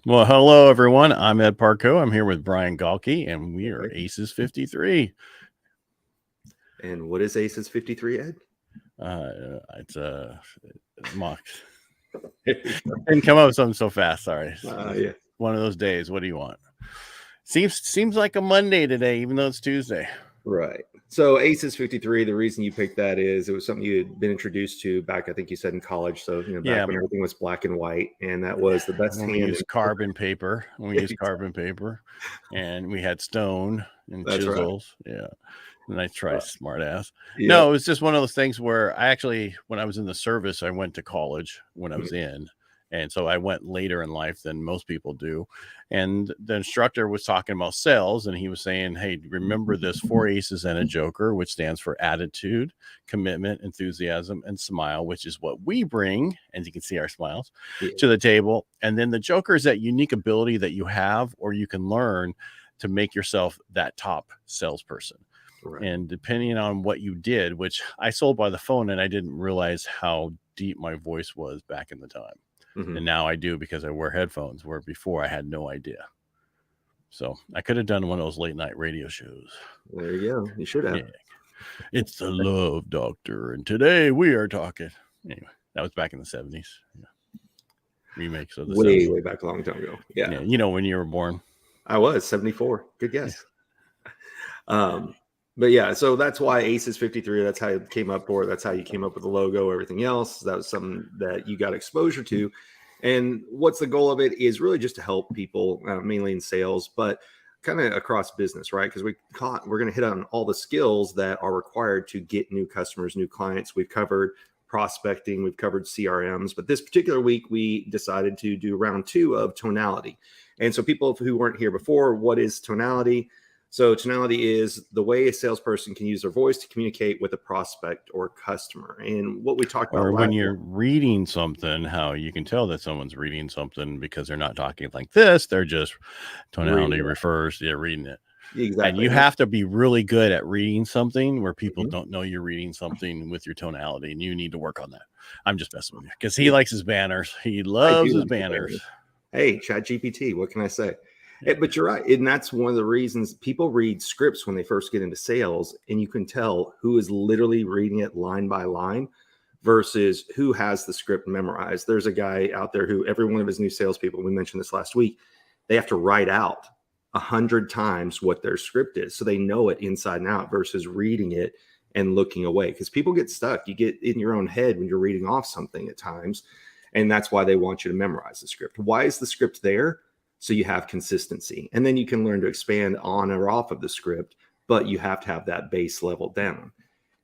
Well, hello, everyone. I'm Ed Parcaut. I'm here with Brian Galke, and we are Aces53. And what is Aces53, Ed? It's a mock. Didn't come up with something so fast. Sorry. Yeah. One of those days. What do you want? Seems like a Monday today, even though it's Tuesday. Right. So Aces53, the reason you picked that is it was something you had been introduced to back, I think you said in college. So, back when everything was black and white, and that was the best when we used carbon paper. We used carbon paper, and we had stone and chisels. Right. Yeah. Nice try, smart ass. Yeah. No, it was just one of those things where when I was in the service, I went to college when I was in. And so I went later in life than most people do. And the instructor was talking about sales, and he was saying, hey, remember this 4 aces and a joker, which stands for attitude, commitment, enthusiasm, and smile, which is what we bring, as you can see our smiles, to the table. And then the joker is that unique ability that you have or you can learn to make yourself that top salesperson. Right. And depending on what you did, which I sold by the phone, and I didn't realize how deep my voice was back in the time. Mm-hmm. And now I do because I wear headphones, where before I had no idea. So I could have done one of those late night radio shows. There you go. You should have. Yeah. It's the Love Doctor, and today we are talking. Anyway, that was back in the 70s. Yeah. Remakes of the 70s. Way back a long time ago. Yeah. You know when you were born? I was 74. Good guess. Yeah. But yeah, so that's why Aces53, that's how it came up for. That's how you came up with the logo, everything else. That was something that you got exposure to. And what's the goal of it is really just to help people, mainly in sales, but kind of across business, right? Because we're going to hit on all the skills that are required to get new customers, new clients. We've covered prospecting, we've covered CRMs, but this particular week we decided to do round 2 of tonality. And so people who weren't here before, what is tonality? So tonality is the way a salesperson can use their voice to communicate with a prospect or customer. And what we talked about, or when you're reading something, how you can tell that someone's reading something because they're not talking like this. They're just tonality refers to reading it. Exactly. And you have to be really good at reading something where people don't know you're reading something with your tonality, and you need to work on that. I'm just messing with you because he likes his banners. He loves his banners. Hey, ChatGPT, what can I say? But you're right. And that's one of the reasons people read scripts when they first get into sales, and you can tell who is literally reading it line by line versus who has the script memorized. There's a guy out there who every one of his new salespeople, we mentioned this last week, they have to write out 100 times what their script is. So they know it inside and out versus reading it and looking away, because people get stuck. You get in your own head when you're reading off something at times. And that's why they want you to memorize the script. Why is the script there? So you have consistency, and then you can learn to expand on or off of the script, but you have to have that base level down.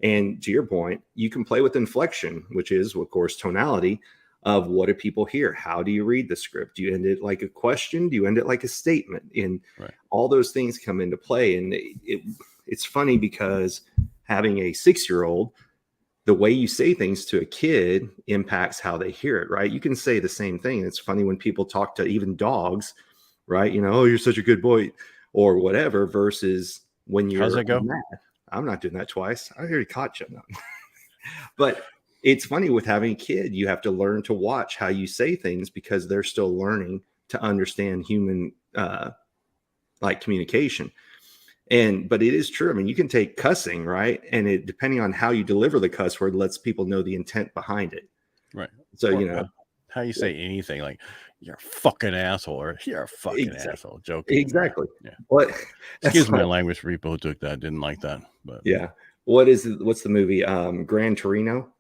And to your point, you can play with inflection, which is, of course, tonality of what do people hear? How do you read the script? Do you end it like a question? Do you end it like a statement? And all those things come into play. And it's funny because having a 6-year-old, the way you say things to a kid impacts how they hear it, right? You can say the same thing. It's funny when people talk to even dogs, right? Oh, you're such a good boy or whatever, versus when you're How's it go? Mad. I'm not doing that twice. I already caught you. But it's funny with having a kid, you have to learn to watch how you say things because they're still learning to understand human like communication. But it is true. I mean, you can take cussing, right? And it, depending on how you deliver the cuss word, lets people know the intent behind it. Right. So, how you say anything like you're a fucking asshole or you're a fucking asshole. Joking. Exactly. Yeah. What? Excuse my language for people who took that. Didn't like that. But yeah. What's the movie? Gran Torino,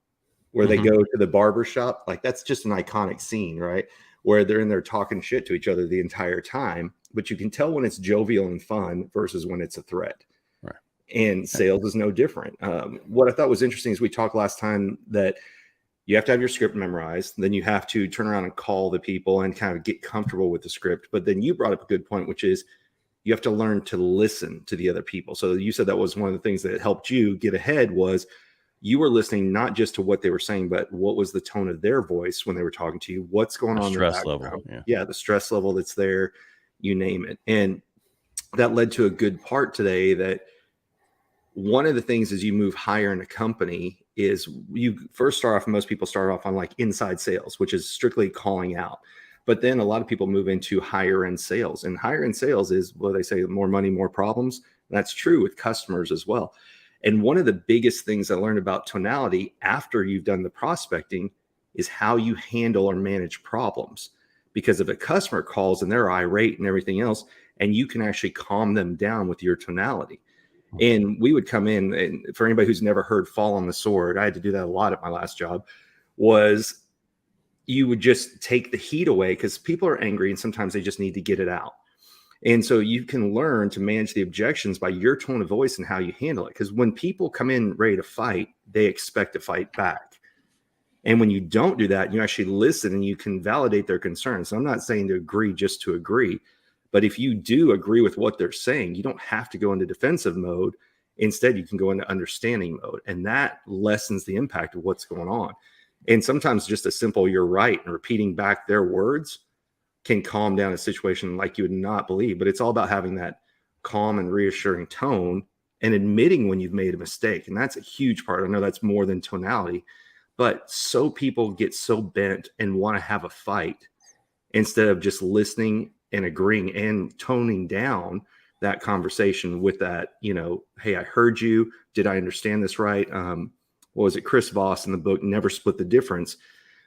where they go to the barber shop. Like, that's just an iconic scene, right? Where they're in there talking shit to each other the entire time. But you can tell when it's jovial and fun versus when it's a threat. Right. And sales is no different. What I thought was interesting is we talked last time that you have to have your script memorized. Then you have to turn around and call the people and kind of get comfortable with the script. But then you brought up a good point, which is you have to learn to listen to the other people. So you said that was one of the things that helped you get ahead was you were listening not just to what they were saying, but what was the tone of their voice when they were talking to you? What's going on? Stress level. Yeah, the stress level that's there. You name it. And that led to a good part today that one of the things as you move higher in a company is you first start off, most people start off on like inside sales, which is strictly calling out. But then a lot of people move into higher end sales, and higher end sales is what they say, more money, more problems. And that's true with customers as well. And one of the biggest things I learned about Tonality after you've done the prospecting is how you handle or manage problems. Because if a customer calls and they're irate and everything else, and you can actually calm them down with your tonality. And we would come in, and for anybody who's never heard fall on the sword, I had to do that a lot at my last job, was you would just take the heat away because people are angry and sometimes they just need to get it out. And so you can learn to manage the objections by your tone of voice and how you handle it. Because when people come in ready to fight, they expect to fight back. And when you don't do that, you actually listen and you can validate their concerns. So I'm not saying to agree just to agree, but if you do agree with what they're saying, you don't have to go into defensive mode. Instead, you can go into understanding mode, and that lessens the impact of what's going on. And sometimes just a simple "you're right" and repeating back their words can calm down a situation like you would not believe. But it's all about having that calm and reassuring tone and admitting when you've made a mistake. And that's a huge part. I know that's more than tonality, but so people get so bent and want to have a fight instead of just listening and agreeing and toning down that conversation with that, hey, I heard you. Did I understand this right? What was it? Chris Voss in the book, Never Split the Difference,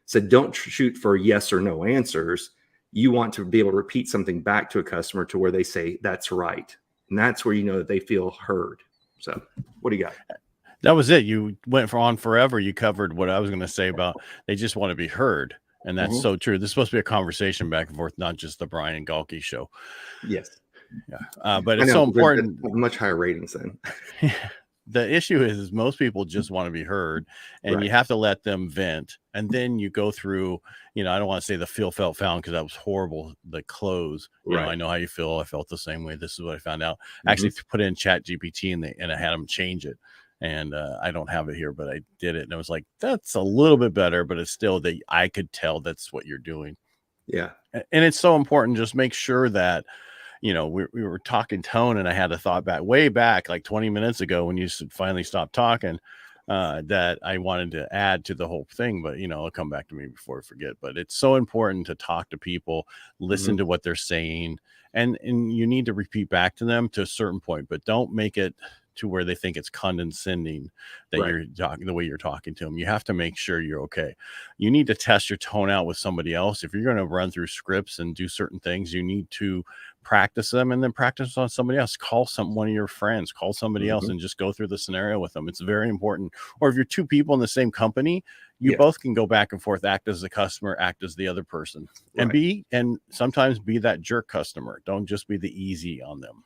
said, don't shoot for yes or no answers. You want to be able to repeat something back to a customer to where they say, that's right. And that's where you know that they feel heard. So what do you got? That was it. You went on forever. You covered what I was going to say about they just want to be heard. And that's so true. This is supposed to be a conversation back and forth, not just the Brian Galke show. Yes. Yeah. But it's so important. Much higher ratings then. The issue is most people just want to be heard, and you have to let them vent. And then you go through, I don't want to say the feel, felt, found, because that was horrible. The close, I know how you feel. I felt the same way. This is what I found out. I actually put in Chat GPT and I had them change it. And I don't have it here, but I did it. And I was like, that's a little bit better, but it's still that I could tell that's what you're doing. Yeah. And it's so important. Just make sure that, we were talking tone, and I had a thought way back, like 20 minutes ago when you finally stopped talking, that I wanted to add to the whole thing, but it'll come back to me before I forget. But it's so important to talk to people, listen to what they're saying, and you need to repeat back to them to a certain point, but don't make it to where they think it's condescending that you're talking the way you're talking to them. You have to make sure you're okay. You need to test your tone out with somebody else. If you're going to run through scripts and do certain things, you need to practice them and then practice on somebody else. Call one of your friends, call somebody else, and just go through the scenario with them. It's very important. Or if you're two people in the same company, you both can go back and forth, act as the customer, act as the other person, and sometimes be that jerk customer. Don't just be the easy on them.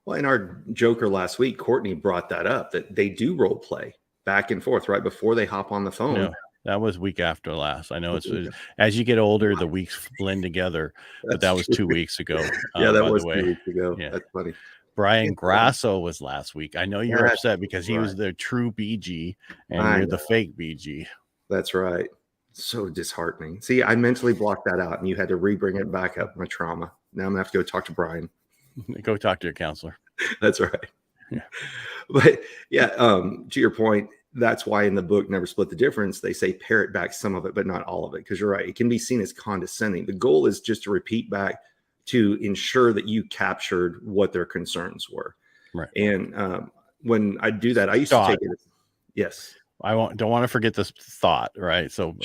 Well, in our Joker last week, Courtney brought that up, that they do role play back and forth right before they hop on the phone. No, that was week after last. I know it's as you get older, the weeks blend together, but that was 2 weeks ago. Yeah, that was 2 weeks ago. Yeah. That's funny. Brian Grasso was last week. I know you're upset because he was the true BG and you're the fake BG. That's right. So disheartening. See, I mentally blocked that out and you had to re-bring it back up, my trauma. Now I'm going to have to go talk to Brian. Go talk to your counselor. That's right. Yeah. But to your point, that's why in the book, Never Split the Difference, they say parrot back some of it, but not all of it. Because you're right. It can be seen as condescending. The goal is just to repeat back to ensure that you captured what their concerns were. Right. And when I do that, I used to take it. Yes. I don't want to forget this thought, right? So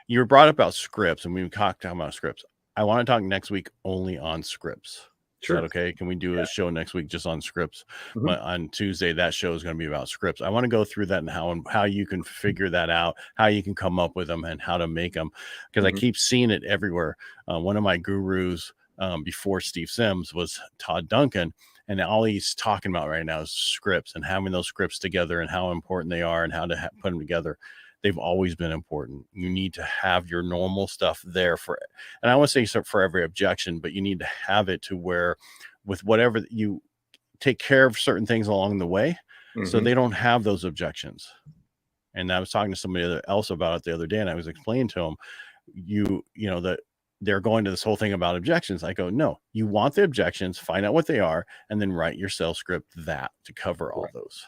you were brought up about scripts, and we talked about scripts. I want to talk next week only on scripts. Sure. Is that okay? Can we do a show next week just on scripts? On Tuesday, that show is going to be about scripts. I want to go through that and how you can figure that out, how you can come up with them, and how to make them. Because I keep seeing it everywhere. One of my gurus before Steve Sims was Todd Duncan. And all he's talking about right now is scripts and having those scripts together and how important they are and how to put them together. They've always been important. You need to have your normal stuff there and I want to say for every objection, but you need to have it to where with whatever you take care of certain things along the way, so they don't have those objections. And I was talking to somebody else about it the other day, and I was explaining to them, that they're going to this whole thing about objections. I go, no, you want the objections, find out what they are, and then write your sales script to cover all those.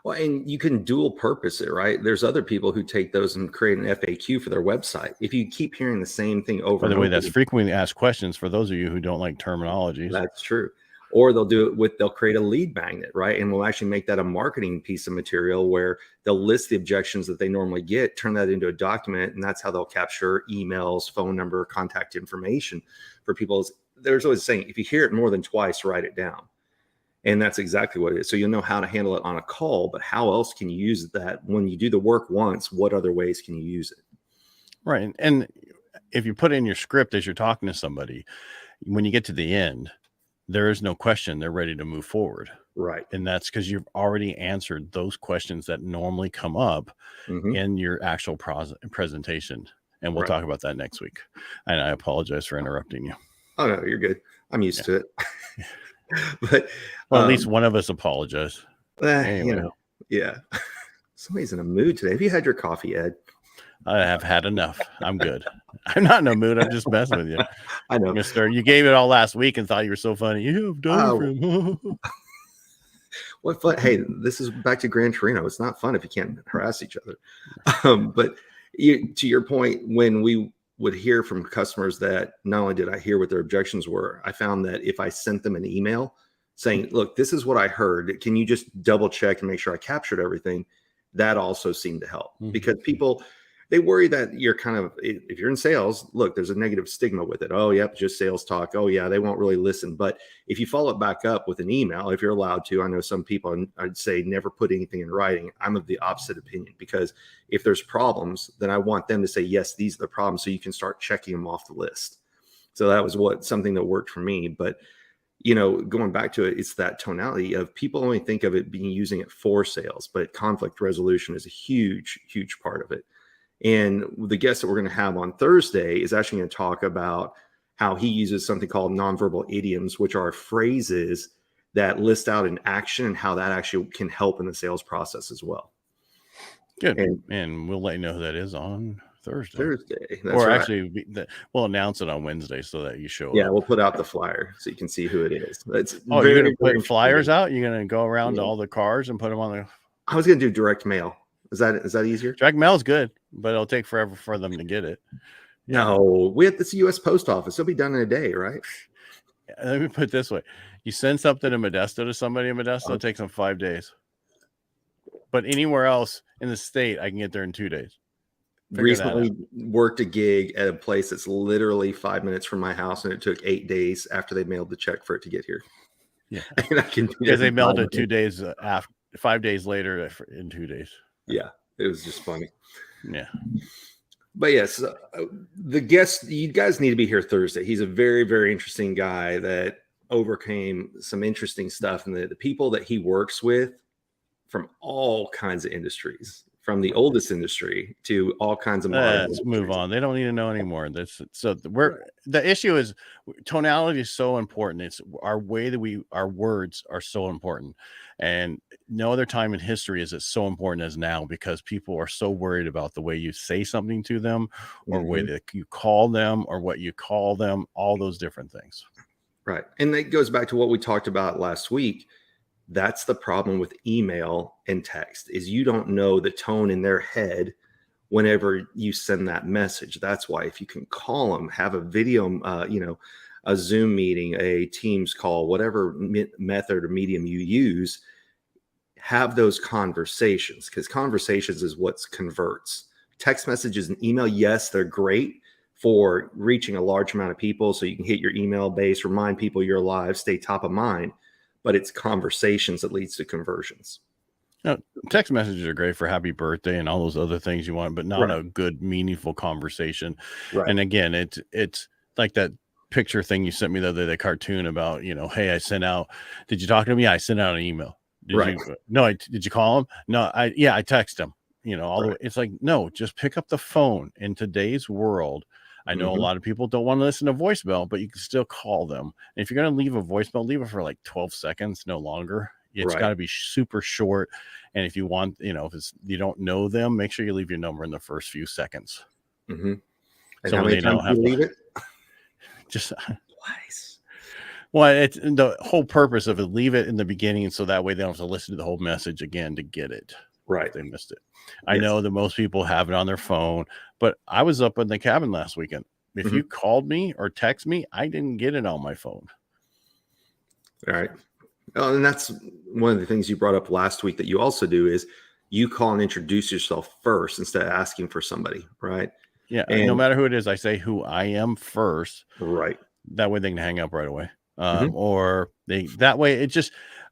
Well, and you can dual purpose it, right? There's other people who take those and create an FAQ for their website. If you keep hearing the same thing over By the and way, over, that's frequently asked questions for those of you who don't like terminologies. that's true. Or they'll do it with, they'll create a lead magnet, right? And we'll actually make that a marketing piece of material where they'll list the objections that they normally get, turn that into a document. And that's how they'll capture emails, phone number, contact information for people. There's always saying, if you hear it more than twice, write it down. And that's exactly what it is. So you'll know how to handle it on a call, but how else can you use that when you do the work once? What other ways can you use it? Right. And if you put in your script as you're talking to somebody, when you get to the end, there is no question. They're ready to move forward. Right. And that's because you've already answered those questions that normally come up in your actual presentation. And we'll talk about that next week. And I apologize for interrupting you. Oh, no, you're good. I'm used to it. But well, at least one of us apologize. Anyway. You know, yeah. Somebody's in a mood today. Have you had your coffee, Ed? I have had enough. I'm good. I'm not in a mood. I'm just messing with you. I know, mister. You gave it all last week and thought you were so funny. You have done it. What fun. Hey, this is back to Gran Torino. It's not fun if you can't harass each other. But to your point, when we would hear from customers that not only did I hear what their objections were, I found that if I sent them an email saying, look, this is what I heard, can you just double check and make sure I captured everything? That also seemed to help because people, they worry that you're kind of, if you're in sales, look, there's a negative stigma with it. Oh, yep, just sales talk. Oh, yeah, they won't really listen. But if you follow it back up with an email, if you're allowed to, I know some people, I'd say never put anything in writing. I'm of the opposite opinion because if there's problems, then I want them to say, yes, these are the problems. So you can start checking them off the list. So that was something that worked for me. But, you know, going back to it, it's that tonality of people only think of it being using it for sales, but conflict resolution is a huge, huge part of it. And the guest that we're going to have on Thursday is actually going to talk about how he uses something called nonverbal idioms, which are phrases that list out an action and how that actually can help in the sales process as well. Good. And we'll let you know who that is on Thursday. That's or right. Actually, we'll announce it on Wednesday so that you show up. We'll put out the flyer so you can see who it is. You're going to put flyers out? You're going to go around to all the cars and put them on the... I was going to do direct mail. Is that easier? Direct mail is good, but it'll take forever for them to get it. No, we have this U.S. Post Office. It'll be done in a day, right? Let me put it this way. You send something in Modesto to somebody in Modesto, it takes them 5 days. But anywhere else in the state, I can get there in 2 days. Recently worked a gig at a place that's literally 5 minutes from my house, and it took 8 days after they mailed the check for it to get here. Yeah. And I can because they mailed it 2 days after, 5 days later in 2 days. Yeah, it was just funny. Yeah. But yes, the guest, you guys need to be here Thursday. He's a very, very interesting guy that overcame some interesting stuff. And the people that he works with from all kinds of industries, from the oldest industry to all kinds of modern Let's move on. They don't need to know anymore. The issue is tonality is so important. It's our way that our words are so important. And no other time in history is it so important as now because people are so worried about the way you say something to them or way that you call them or what you call them, all those different things. Right. And that goes back to what we talked about last week. That's the problem with email and text is you don't know the tone in their head whenever you send that message. That's why if you can call them, have a video, a Zoom meeting, a Teams call, whatever method or medium you use, have those conversations because conversations is what converts. Text messages and email, yes, they're great for reaching a large amount of people so you can hit your email base, remind people you're alive, stay top of mind. But it's conversations that leads to conversions. Now, text messages are great for happy birthday and all those other things you want, but not a good, meaningful conversation. Right. And again, it's like that picture thing you sent me the other day, the cartoon about, hey, I sent out, did you talk to me? Yeah, I sent out an email. Did you call him? No, I text him, the way. It's like, no, just pick up the phone. In today's world, I know a lot of people don't want to listen to voicemail, but you can still call them. And if you're going to leave a voicemail, leave it for like 12 seconds, no longer. It's got to be super short. And if you want, if you don't know them, make sure you leave your number in the first few seconds. And so how many times do you leave it? Just twice. Well, it's the whole purpose of it. Leave it in the beginning, so that way they don't have to listen to the whole message again to get it. Right. If they missed it. I know that most people have it on their phone, but I was up in the cabin last weekend. If you called me or text me, I didn't get it on my phone. All right. Oh, and that's one of the things you brought up last week that you also do is you call and introduce yourself first instead of asking for somebody, right? Yeah. And no matter who it is, I say who I am first. Right. That way they can hang up right away. Or that way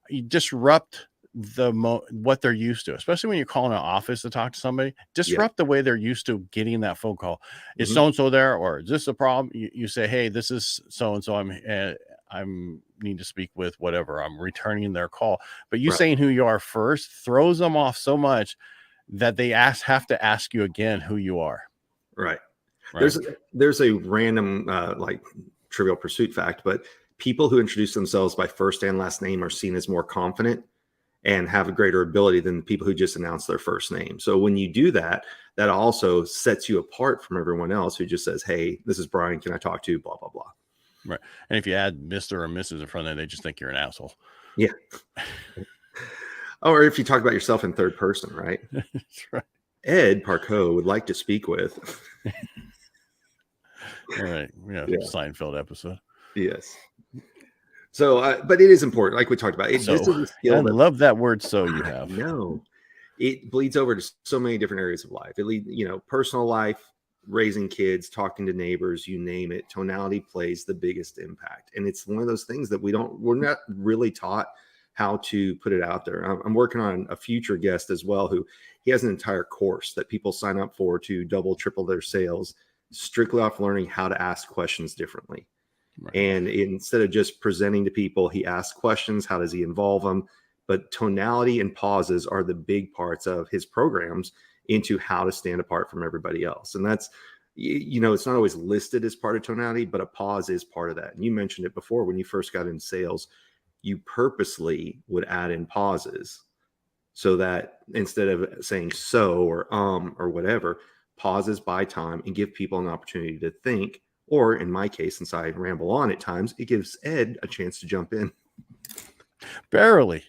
you disrupt what they're used to, especially when you're calling an office to talk to somebody. Disrupt the way they're used to getting that phone call. Is so-and-so there, or is this a problem? You say, hey, this is so-and-so. I'm need to speak with whatever. I'm returning their call. But you saying who you are first throws them off so much that they have to ask you again who you are. Right. There's a random like Trivial Pursuit fact, but people who introduce themselves by first and last name are seen as more confident and have a greater ability than the people who just announce their first name. So when you do that, that also sets you apart from everyone else who just says, hey, this is Brian. Can I talk to you? Blah, blah, blah. Right. And if you add Mr. or Mrs. in front of them, they just think you're an asshole. Yeah. Or if you talk about yourself in third person, right? That's right. Ed Parcaut would like to speak with. All right. Yeah. Seinfeld episode. Yes. So, but it is important, like we talked about. This is a skill. I love that word. So you have. No, it bleeds over to so many different areas of life. It leads, personal life, raising kids, talking to neighbors, you name it. Tonality plays the biggest impact, and it's one of those things that we're not really taught how to put it out there. I'm working on a future guest as well, who he has an entire course that people sign up for to double, triple their sales, strictly off learning how to ask questions differently. Right. And instead of just presenting to people, he asks questions. How does he involve them? But tonality and pauses are the big parts of his programs into how to stand apart from everybody else. And that's, it's not always listed as part of tonality, but a pause is part of that. And you mentioned it before when you first got in sales, you purposely would add in pauses so that instead of saying so or whatever, pauses by time and give people an opportunity to think. Or in my case, since I ramble on at times, it gives Ed a chance to jump in. Barely.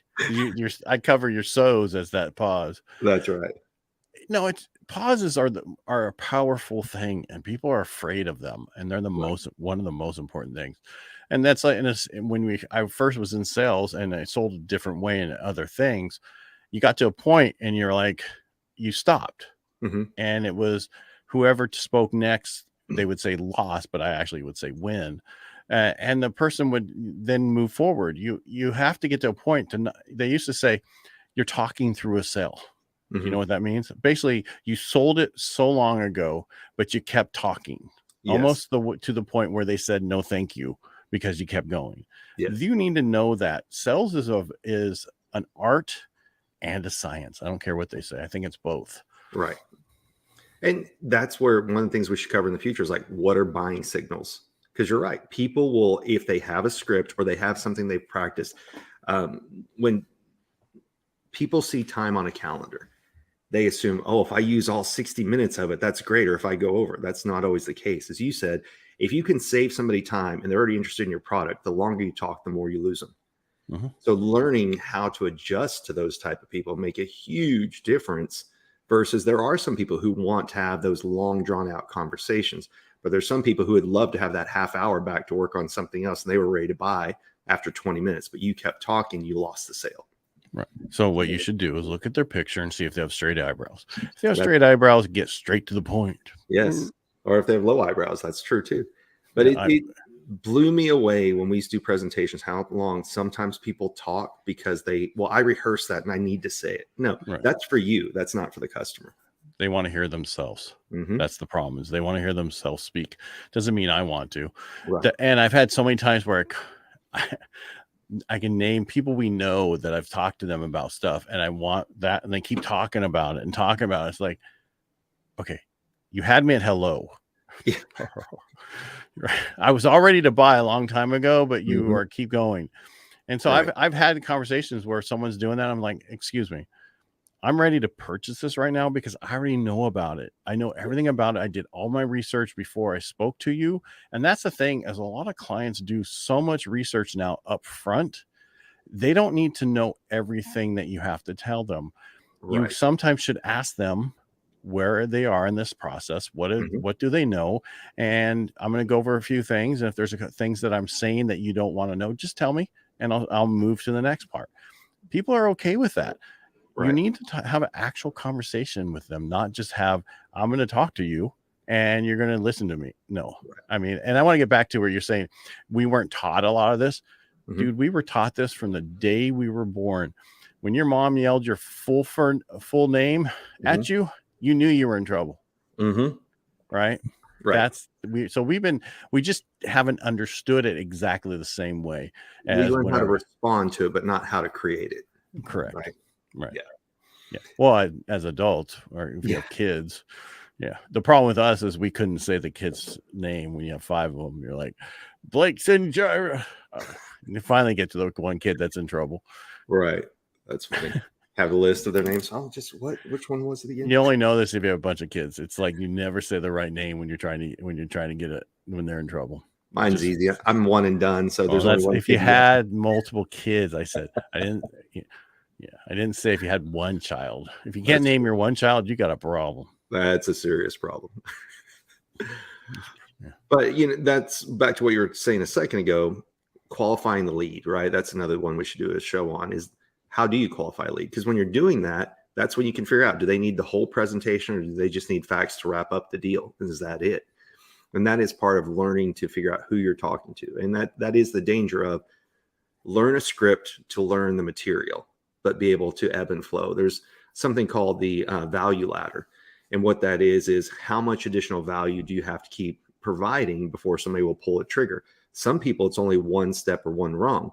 I cover your so's as that pause. That's right. No, pauses are a powerful thing, and people are afraid of them, and they're one of the most important things. And that's like when I first was in sales and I sold a different way in other things, you got to a point and you're like, you stopped, and it was whoever spoke next. They would say loss, but I actually would say win. And the person would then move forward. You have to get to a point they used to say, you're talking through a sale. You know what that means? Basically, you sold it so long ago, but you kept talking almost to the point where they said, no, thank you, because you kept going. Yes. You need to know that sales is an art and a science. I don't care what they say. I think it's both. Right. And that's where one of the things we should cover in the future is like, what are buying signals? Because you're right. People will, if they have a script or they have something they've practiced, when people see time on a calendar, they assume, oh, if I use all 60 minutes of it, that's great. Or if I go over, that's not always the case. As you said, if you can save somebody time and they're already interested in your product, the longer you talk, the more you lose them. So learning how to adjust to those type of people make a huge difference. Versus there are some people who want to have those long drawn out conversations, but there's some people who would love to have that half hour back to work on something else. And they were ready to buy after 20 minutes, but you kept talking, you lost the sale. Right. So what you should do is look at their picture and see if they have straight eyebrows. If they have straight eyebrows, get straight to the point. Yes. Or if they have low eyebrows, that's true too. But it blew me away when we used to do presentations, how long sometimes people talk because I rehearse that and I need to say it. No, that's for you. That's not for the customer. They want to hear themselves. That's the problem, is they want to hear themselves speak. Doesn't mean I want to. Right. And I've had so many times where I can name people we know that I've talked to them about stuff and I want that. And they keep talking about it and talking about it. It's like, okay, you had me at hello. Yeah. I was all ready to buy a long time ago, but you keep going. And so I've had conversations where someone's doing that. I'm like, excuse me, I'm ready to purchase this right now because I already know about it. I know everything about it. I did all my research before I spoke to you. And that's the thing, as a lot of clients do so much research now up front, they don't need to know everything that you have to tell them. You sometimes should ask them where they are in this process. What do they know? And I'm going to go over a few things. And if there's things that I'm saying that you don't want to know, just tell me and I'll move to the next part. People are okay with that. You need to have an actual conversation with them, not just have, I'm going to talk to you and you're going to listen to me. No, I mean, and I want to get back to where you're saying we weren't taught a lot of this. Dude, we were taught this from the day we were born. When your mom yelled your full name at you, you knew you were in trouble. Right. We just haven't understood it exactly the same way. We learn how to respond to it, but not how to create it. Correct. Right. Yeah. Well, as adults, or if you have kids, the problem with us is we couldn't say the kid's name when you have 5 of them. You're like, Blake Sinjira. You finally get to the one kid that's in trouble. Right. That's funny. Have a list of their names. Oh, which one was it again? You only know this if you have a bunch of kids. It's like you never say the right name when you're trying to get it when they're in trouble. Mine's easy. I'm one and done. So there's only one. If you had multiple kids, I said I didn't. I didn't say if you had one child. If you can't name your one child, you got a problem. That's a serious problem. But that's back to what you were saying a second ago. Qualifying the lead, right? That's another one we should do a show on, is how do you qualify a lead? Because when you're doing that, that's when you can figure out, do they need the whole presentation or do they just need facts to wrap up the deal? Is that it? And that is part of learning to figure out who you're talking to. And that is the danger of learn a script to learn the material, but be able to ebb and flow. There's something called the value ladder. And what that is how much additional value do you have to keep providing before somebody will pull a trigger? Some people, it's only one step or one wrong,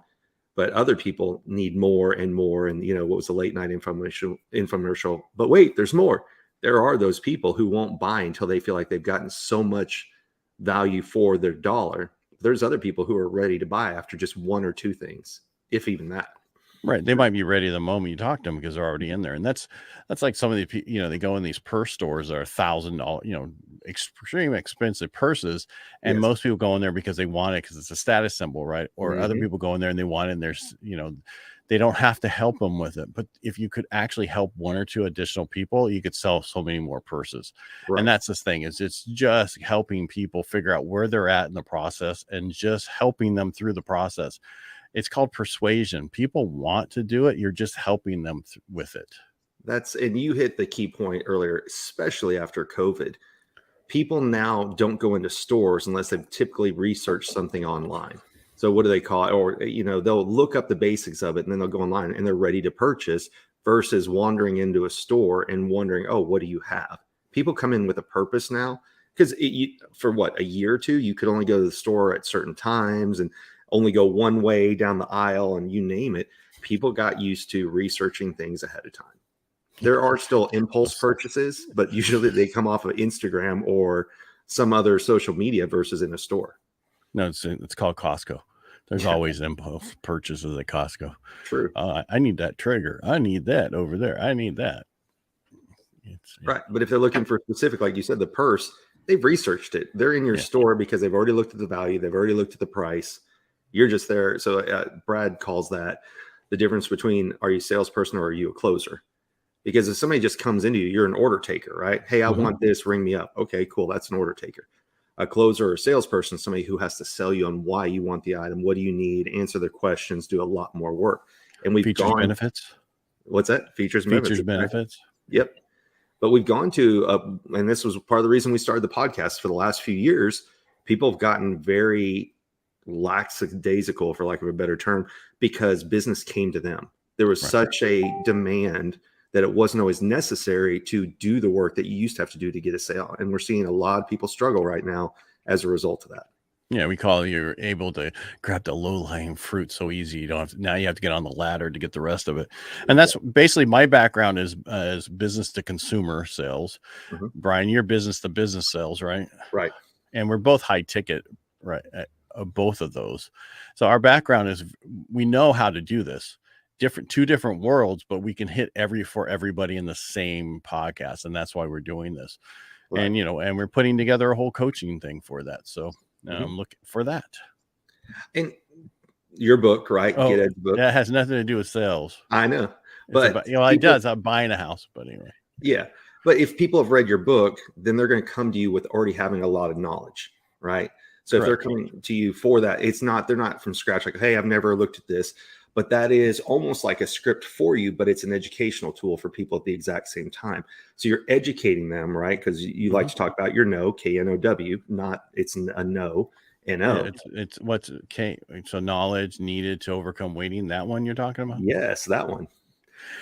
but other people need more and more. And, what was the late night infomercial? But wait, there's more. There are those people who won't buy until they feel like they've gotten so much value for their dollar. There's other people who are ready to buy after just one or two things, if even that. Right. They might be ready the moment you talk to them because they're already in there. And that's like some of the, they go in these purse stores that are $1,000, extreme expensive purses. And most people go in there because they want it because it's a status symbol, right? Or other people go in there and they want it and there's, they don't have to help them with it. But if you could actually help one or two additional people, you could sell so many more purses. Right. And that's the thing is it's just helping people figure out where they're at in the process and just helping them through the process. It's called persuasion. People want to do it. You're just helping them with it. And you hit the key point earlier, especially after COVID. People now don't go into stores unless they've typically researched something online. So what do they call it? Or, they'll look up the basics of it and then they'll go online and they're ready to purchase versus wandering into a store and wondering, oh, what do you have? People come in with a purpose now because for a year or two, you could only go to the store at certain times and only go one way down the aisle and you name it. People got used to researching things ahead of time. There are still impulse purchases, but usually they come off of Instagram or some other social media versus in a store. No, it's called Costco. There's always impulse purchases at Costco. True. I need that trigger. I need that over there. I need that. Right. But if they're looking for specific, like you said, the purse, they've researched it. They're in your store because they've already looked at the value. They've already looked at the price. You're just there. So Brad calls that the difference between are you a salesperson or are you a closer? Because if somebody just comes into you, you're an order taker, right? Hey, I want this, ring me up. Okay, cool. That's an order taker. A closer or a salesperson, somebody who has to sell you on why you want the item. What do you need? Answer their questions, do a lot more work. And we've benefits. What's that? Features benefits. Right? Yep. But we've gone to, and this was part of the reason we started the podcast for the last few years. People have gotten very lackadaisical, for lack of a better term, because business came to them. There was such a demand that it wasn't always necessary to do the work that you used to have to do to get a sale. And we're seeing a lot of people struggle right now as a result of that. Yeah, we call it you're able to grab the low-lying fruit so easy. You don't have now you have to get on the ladder to get the rest of it. And that's basically my background is business to consumer sales. Brian, you're business to business sales, right? Right. And we're both high ticket, right? Both of those. So our background is we know how to do this. two different worlds, but we can hit for everybody in the same podcast. And that's why we're doing this. Right. And, and we're putting together a whole coaching thing for that. So I'm looking for that. And your book, right? Oh, Get Ed's book. That has nothing to do with sales. I know. But it does. I'm buying a house, but anyway. Yeah. But if people have read your book, then they're going to come to you with already having a lot of knowledge, right? So Correct. If they're coming to you for that, they're not from scratch, like, hey, I've never looked at this, but that is almost like a script for you, but it's an educational tool for people at the exact same time. So you're educating them, right? Because you like to talk about your no, K-N-O-W, not it's a no, N-O. Yeah, it's what's K. So knowledge needed to overcome waiting. That one you're talking about? Yes, that one.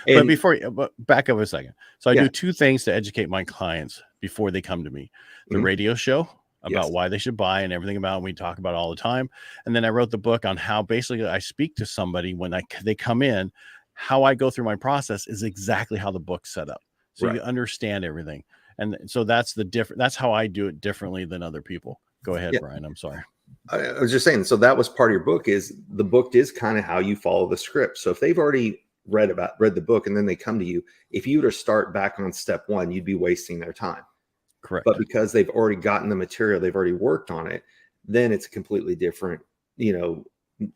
But back up a second. So I do two things to educate my clients before they come to me. The radio show about why they should buy and everything about it. We talk about it all the time. And then I wrote the book on how basically I speak to somebody when they come in. How I go through my process is exactly how the book's set up. So you understand everything. And so that's that's how I do it differently than other people. Go ahead, Brian. I'm sorry. I was just saying, so that was part of your book. Is the book is kind of how you follow the script. So if they've already read the book and then they come to you, if you were to start back on step one, you'd be wasting their time. Correct. But because they've already gotten the material, they've already worked on it, then it's a completely different,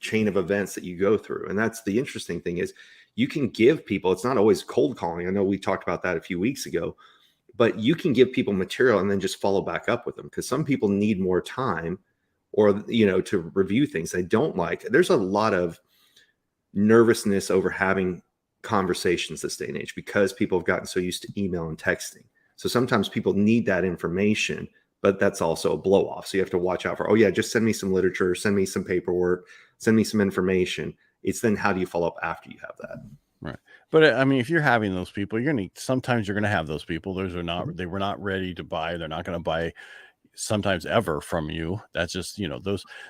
chain of events that you go through. And that's the interesting thing is you can give people, it's not always cold calling. I know we talked about that a few weeks ago, but you can give people material and then just follow back up with them, because some people need more time or, to review things they don't like. There's a lot of nervousness over having conversations this day and age because people have gotten so used to email and texting. So sometimes people need that information, but that's also a blow off. So you have to watch out for, just send me some literature, send me some paperwork, send me some information. It's then how do you follow up after you have that? Right. But I mean, if you're having those people, sometimes you're going to have those people. They were not ready to buy. They're not going to buy sometimes ever from you. That's just,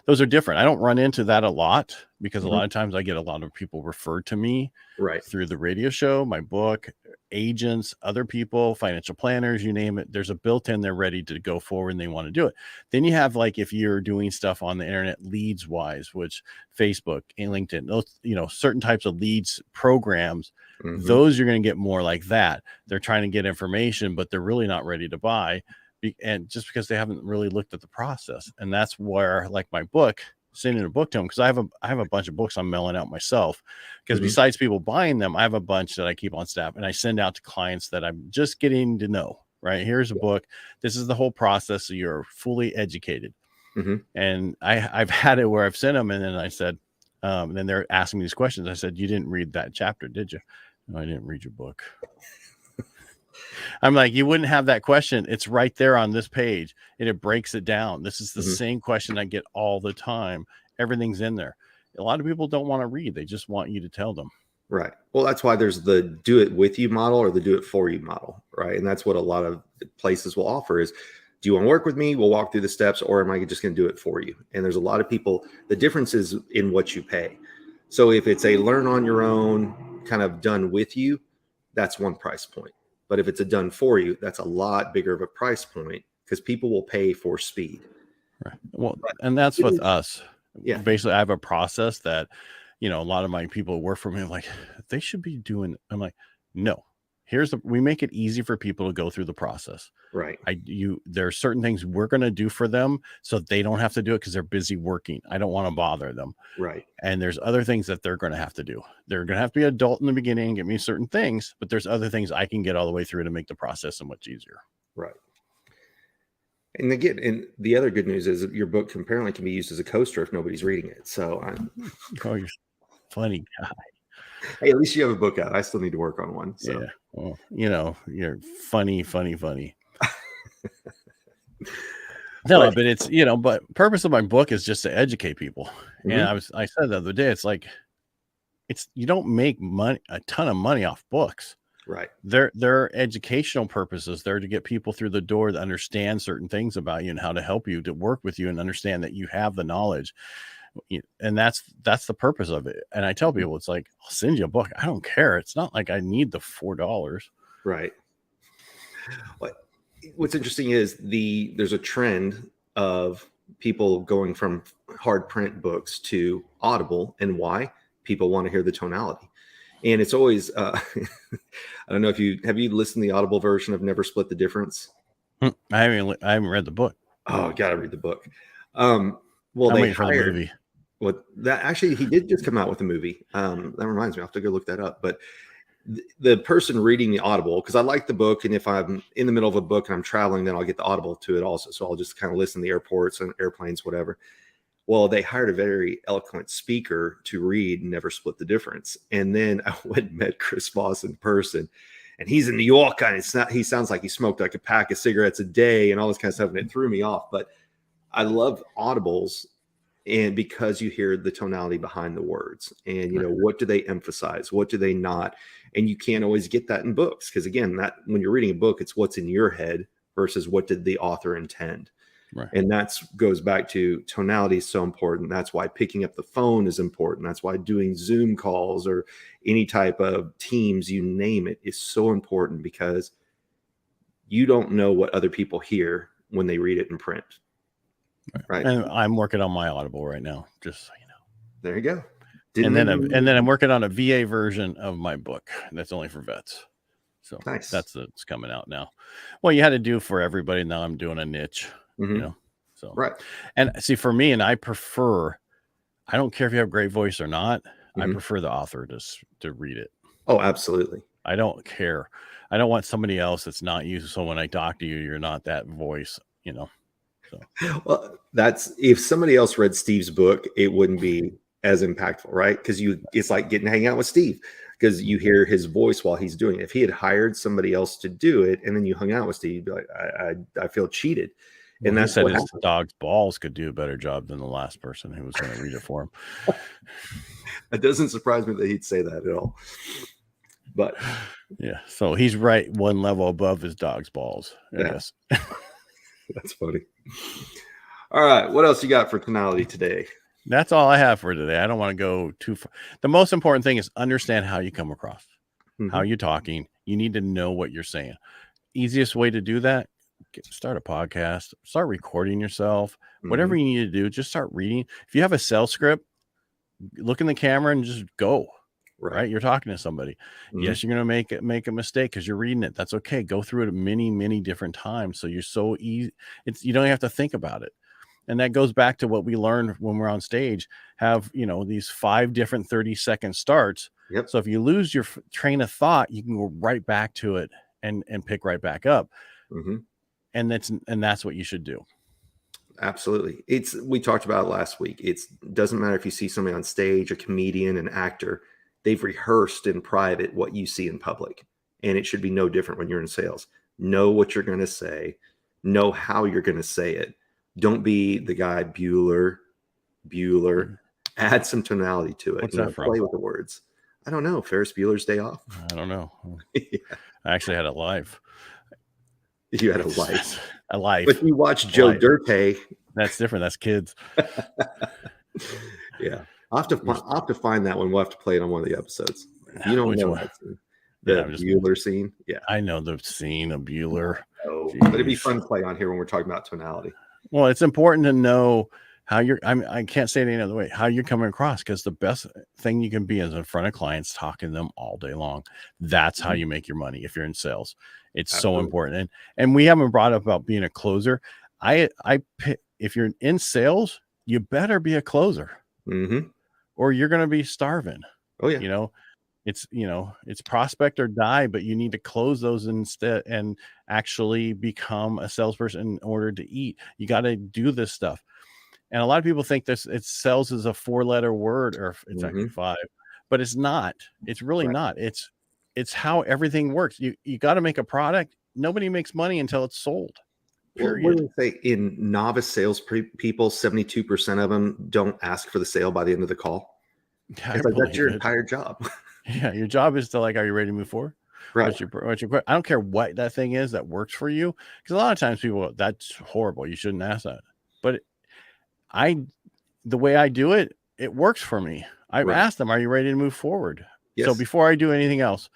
those are different. I don't run into that a lot because a lot of times I get a lot of people referred to me through the radio show, my book, agents, other people, financial planners, you name it. There's a built-in, they're ready to go forward and they want to do it. Then you have, like, if you're doing stuff on the internet leads wise, which Facebook and LinkedIn, those, certain types of leads programs, those you're going to get more like that. They're trying to get information, but they're really not ready to buy. And just because they haven't really looked at the process. And that's where, like, my book, sending a book to them, because I have a bunch of books I'm mailing out myself, because besides people buying them, I have a bunch that I keep on staff and I send out to clients that I'm just getting to know. Right, here's a book, this is the whole process, so you're fully educated. And I've had it where I've sent them and then I said, then they're asking me these questions. I said, you didn't read that chapter, did you? No, I didn't read your book. I'm like, you wouldn't have that question. It's right there on this page and it breaks it down. This is the same question I get all the time. Everything's in there. A lot of people don't want to read. They just want you to tell them. Right. Well, that's why there's the do it with you model or the do it for you model. Right. And that's what a lot of places will offer is, do you want to work with me? We'll walk through the steps, or am I just going to do it for you? And there's a lot of people, the difference is in what you pay. So if it's a learn on your own kind of done with you, that's one price point. But if it's a done for you, that's a lot bigger of a price point because people will pay for speed. Right. Well, and that's with us. Yeah. Basically, I have a process that, a lot of my people who work for me, I'm like, they should be doing. I'm like, no. We make it easy for people to go through the process. Right. There are certain things we're going to do for them so they don't have to do it because they're busy working. I don't want to bother them. Right. And there's other things that they're going to have to do. They're going to have to be adult in the beginning and get me certain things, but there's other things I can get all the way through to make the process so much easier. Right. And again, and the other good news is that your book apparently can be used as a coaster if nobody's reading it. So you're a funny guy. Hey, at least you have a book out. I still need to work on one. So. Yeah. Well, you're funny. No, but it's, but purpose of my book is just to educate people. And I said the other day, it's like, you don't make a ton of money off books. Right. They're educational purposes. They're to get people through the door to understand certain things about you and how to help you, to work with you and understand that you have the knowledge. And that's the purpose of it. And I tell people, it's like, I'll send you a book. I don't care. It's not like I need the $4. Right. What's interesting is there's a trend of people going from hard print books to Audible, and why? People want to hear the tonality. And it's always, I don't know if have you listened to the Audible version of Never Split the Difference? I haven't read the book. Oh, gotta read the book. Well, I'm waiting for the movie. Well, that actually, he did just come out with a movie. That reminds me, I'll have to go look that up. But the person reading the Audible, because I like the book, and if I'm in the middle of a book and I'm traveling, then I'll get the Audible to it also. So I'll just kind of listen to the airports and airplanes, whatever. Well, they hired a very eloquent speaker to read Never Split the Difference. And then I went and met Chris Voss in person. And he's in New York, and he sounds like he smoked like a pack of cigarettes a day and all this kind of stuff. And it threw me off. But I love Audibles, and because you hear the tonality behind the words, and you know, what do they emphasize, what do they not, and you can't always get that in books, because again, that when you're reading a book, it's what's in your head versus what did the author intend. Right. And that goes back to tonality is so important. That's why picking up the phone is important. That's why doing Zoom calls or any type of Teams, you name it, is so important, because you don't know what other people hear when they read it in print. Right. And I'm working on my Audible right now, just so you know. There you go. And then I'm working on a VA version of my book that's only for vets. So nice. It's coming out now. Well, you had to do for everybody. Now I'm doing a niche. You know, so right. And see, for me, and I don't care if you have a great voice or not. I prefer the author to read it. Oh, absolutely. I don't care. I don't want somebody else that's not you. So when I talk to you, you're not that voice, you know. So well, that's if somebody else read Steve's book, it wouldn't be as impactful, right? Because it's like getting to hang out with Steve, because you hear his voice while he's doing it. If he had hired somebody else to do it and then you hung out with Steve, you'd be like, I feel cheated. And that's what his dog's balls could do a better job than the last person who was going to read it for him. It doesn't surprise me that he'd say that at all. But yeah, so he's right one level above his dog's balls. Yes. That's funny. All right. What else you got for tonality today? That's all I have for today. I don't want to go too far. The most important thing is understand how you come across, how you're talking. You need to know what you're saying. Easiest way to do that, start a podcast, start recording yourself, whatever you need to do, just start reading. If you have a sales script, look in the camera and just go. Right. You're talking to somebody. Yes, you're going to make a mistake because you're reading it. That's okay. Go through it many, many different times. So you're so easy. You don't have to think about it. And that goes back to what we learned when we're on stage, have, you know, these 5 different 30-second starts. Yep. So if you lose your train of thought, you can go right back to it and pick right back up. And that's what you should do. Absolutely. We talked about it last week. It doesn't matter if you see somebody on stage, a comedian, an actor, they've rehearsed in private what you see in public. And it should be no different when you're in sales. Know what you're going to say. Know how you're going to say it. Don't be the guy Bueller. Add some tonality to it. What's that from? Play with the words. I don't know. Ferris Bueller's Day Off. I don't know. Yeah. I actually had it live. You had a life. A life. But you watch Joe Dirt. That's different. That's kids. Yeah. I'll have to find that one. We'll have to play it on one of the episodes. You don't know that scene. The Bueller scene. Yeah. I know the scene of Bueller. Oh, but it'd be fun to play on here when we're talking about tonality. Well, it's important to know how I can't say it any other way, how you're coming across, because the best thing you can be is in front of clients, talking to them all day long. That's how you make your money if you're in sales. It's Absolutely. So important. And we haven't brought up about being a closer. If you're in sales, you better be a closer. Or you're going to be starving. Oh yeah. You know, it's prospect or die, but you need to close those instead and actually become a salesperson in order to eat. You got to do this stuff. And a lot of people think sales is a 4-letter word, or it's actually 5, but it's not. It's really not. It's how everything works. You got to make a product. Nobody makes money until it's sold. Period. What do they say in novice sales people? 72% of them don't ask for the sale by the end of the call. It's like that's your entire job. Yeah, your job is to are you ready to move forward? Right. What's your I don't care what that thing is that works for you, because a lot of times people go, that's horrible. You shouldn't ask that. But the way I do it, it works for me. I've asked them, are you ready to move forward? Yes. So before I do anything else,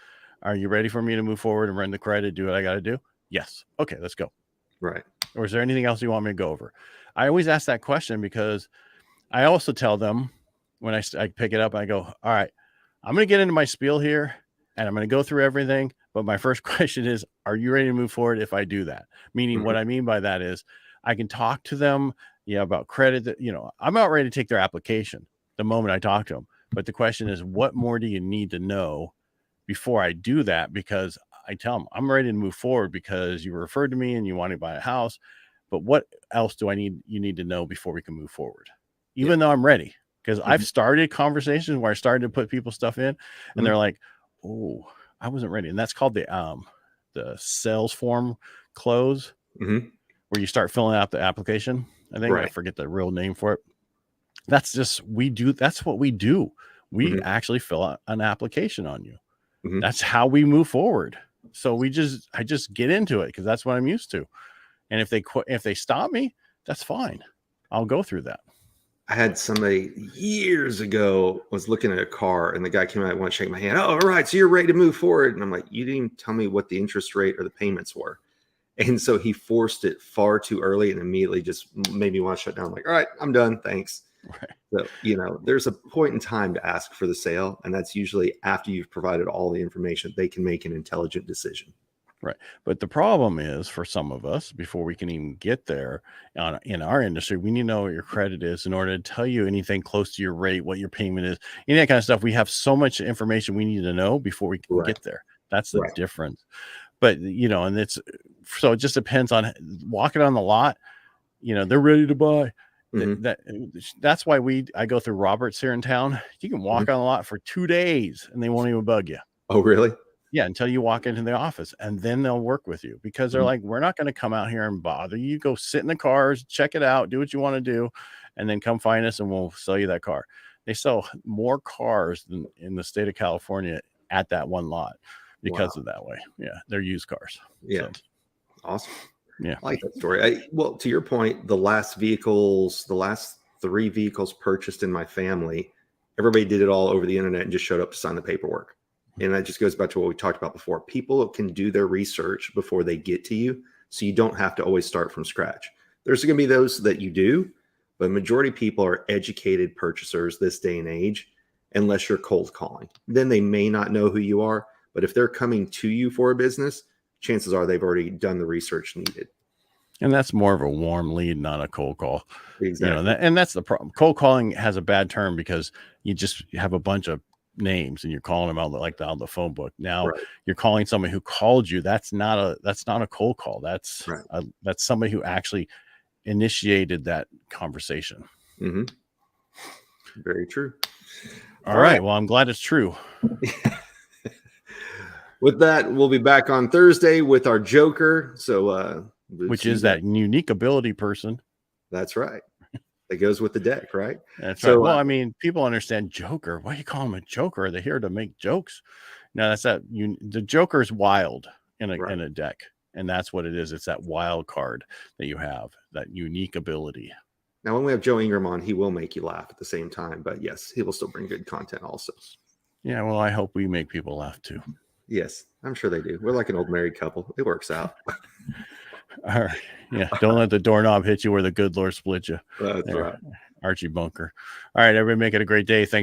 are you ready for me to move forward and run the credit, do what I got to do? Yes. Okay, let's go. Right. Or is there anything else you want me to go over? I always ask that question, because I also tell them when I pick it up, I go, all right, I'm going to get into my spiel here and I'm going to go through everything. But my first question is, are you ready to move forward if I do that? Meaning what I mean by that is I can talk to them about credit that, I'm not ready to take their application the moment I talk to them. But the question is, what more do you need to know before I do that? Because I tell them I'm ready to move forward because you referred to me and you want to buy a house. But what else do you need to know before we can move forward? Even though I'm ready, because I've started conversations where I started to put people's stuff in and they're like, oh, I wasn't ready. And that's called the sales form close, where you start filling out the application. I think I forget the real name for it. That's just, that's what we do. We actually fill out an application on you. That's how we move forward. So I just get into it because that's what I'm used to. And if they stop me, that's fine. I'll go through that. I had somebody years ago was looking at a car and the guy came out and wanted to shake my hand. Oh, all right. So you're ready to move forward. And I'm like, you didn't even tell me what the interest rate or the payments were. And so he forced it far too early and immediately just made me want to shut down. I'm like, all right, I'm done. Thanks. Right. So, there's a point in time to ask for the sale. And that's usually after you've provided all the information, they can make an intelligent decision. Right. But the problem is for some of us, before we can even get there in our industry, we need to know what your credit is in order to tell you anything close to your rate, what your payment is, any of that kind of stuff. We have so much information we need to know before we can get there. That's the difference. But, and so it just depends on walking on the lot, they're ready to buy. That's why I go through Roberts here in town. You can walk on the lot for 2 days and they won't even bug you. Oh, really? Yeah, until you walk into the office, and then they'll work with you because they're like, we're not going to come out here and bother you. Go sit in the cars, check it out, do what you want to do, and then come find us and we'll sell you that car. They sell more cars than in the state of California at that one lot because of that way. Yeah, they're used cars. Yeah. So, awesome. Yeah. I like that story. Well, to your point, the last 3 vehicles purchased in my family, everybody did it all over the internet and just showed up to sign the paperwork. And that just goes back to what we talked about before. People can do their research before they get to you, so you don't have to always start from scratch. There's going to be those that you do, but the majority of people are educated purchasers this day and age, unless you're cold calling. Then they may not know who you are, but if they're coming to you for a business, chances are they've already done the research needed. And that's more of a warm lead, not a cold call. Exactly. And that's the problem. Cold calling has a bad term because you just have a bunch of names and you're calling them out like out the phone book. Now you're calling somebody who called you. That's not a cold call. That's somebody who actually initiated that conversation. Very true. All right. Well, I'm glad it's true. With that, we'll be back on Thursday with our Joker. So, which is that unique ability person. That's right. That goes with the deck, right? That's right. Well, I mean, people understand Joker. Why do you call him a Joker? Are they here to make jokes? No, that's that. The Joker is wild in a deck, and that's what it is. It's that wild card that you have, that unique ability. Now, when we have Joe Ingram on, he will make you laugh at the same time. But yes, he will still bring good content also. Yeah, well, I hope we make people laugh too. Yes, I'm sure they do. We're like an old married couple. It works out. All right. Yeah. Don't let the doorknob hit you where the good Lord split you. That's right. Archie Bunker. All right. Everybody make it a great day. Thanks.